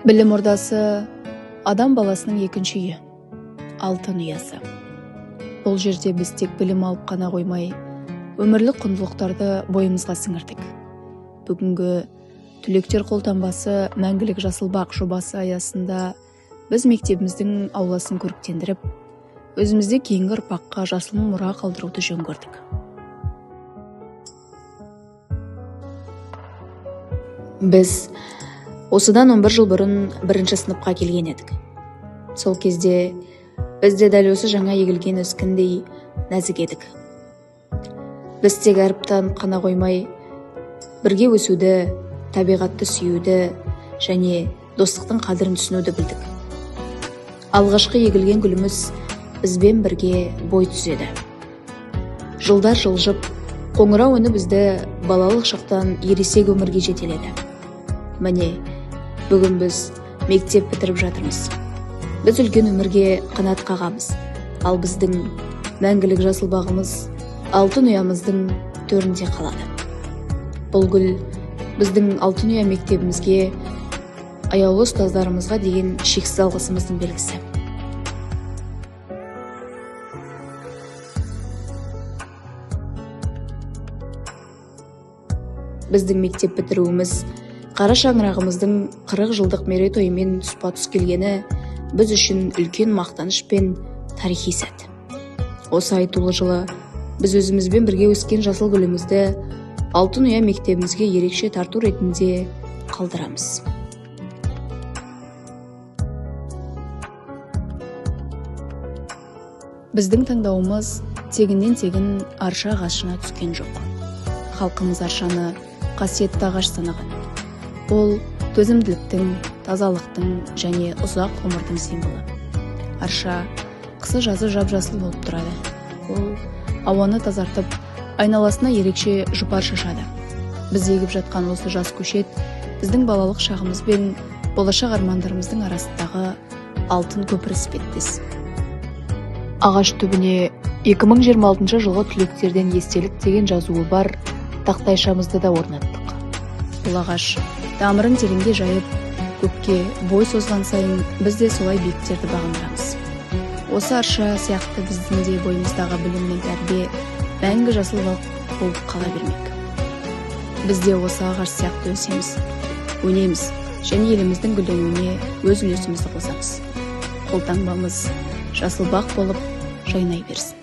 Білім ордасы адам баласының екінші үйі, алтын ұясы. Бұл жерде біз тек білім алып қана қоймай, өмірлік құндылықтарды бойымызға сіңірдік. Бүгінгі түлектер қолтаңбасы мәңгілік жасыл бақ жобасы аясында біз мектебіміздің ауласын көріктендіріп, өзімізде кейінгі ұрпаққа жасыл мұра қалдыруды жөн көрдік. Біз осыдан 11 жыл бұрын бірінші сыныпқа келген едік. Сол кезде бізде дәл осы жаңа егілген өскіндей нәзік едік. Біз тек әріптен қана қоймай, бірге өсуді, табиғатты сүюді және достықтың қадірін түсінуді білдік. Алғашқы егілген гүліміз бізбен бірге бой түзеді. Жылдар жылжып, қоңырау үні бізді балалық шақтан ересек өмірге жетеледі. Міне, бүгін біз мектеп бітіріп жатырмыз. Біз үлкен өмірге қанат қағамыз, ал біздің мәңгілік жасыл бағымыз алтын ұямыздың төрінде қалады. Бұл гүл біздің алтын ұя мектебімізге, аяулы ұстаздарымызға деген шексіз алғысымыздың белгісі. Біздің мектеп бітіруіміз қара шаңырағымыздың 40 жылдық мерейтойымен тұспа-тұс келгені біз үшін үлкен мақтаныш пен тарихи сәт. Осы айтулы жылы біз өзімізбен бірге өскен жасыл гүлімізді алтын ұя мектебімізге ерекше тарту ретінде қалдырамыз. Біздің таңдауымыз тегіннен-тегін арша ағашына түскен жоқ. Халқымыз аршаны қасиетті ағаш санаған. Ол төзімділіктің, тазалықтың және ұзақ ғұмырдың символы. Арша қысы-жазы жап-жасыл болып тұрады. Ол ауаны тазартып, айналасына ерекше жұпар шашады. Біз егіп жатқан осы жас көшет біздің балалық шағымыз бен болашақ армандарымыздың арасындағы алтын көпір іспеттес. Ағаш түбіне 2026 жылғы түлектерден естелік деген жазуы бар тақтайшамызды да орнаттық. Бұл ағаш тамырын тереңге жайып, көкке бой созған сайын біз де солай биіктерді бағындырамыз. Осы арша сияқты біздің де бойымыздағы білім мен тәрбие мәңгі жасыл бақ болып қала бермек. Біз де осы ағаш сияқты өсеміз, өнеміз және еліміздің гүлденуіне өз үлесімізді қосамыз. Қолтаңбамыз жасыл бақ болып жайнай берсін.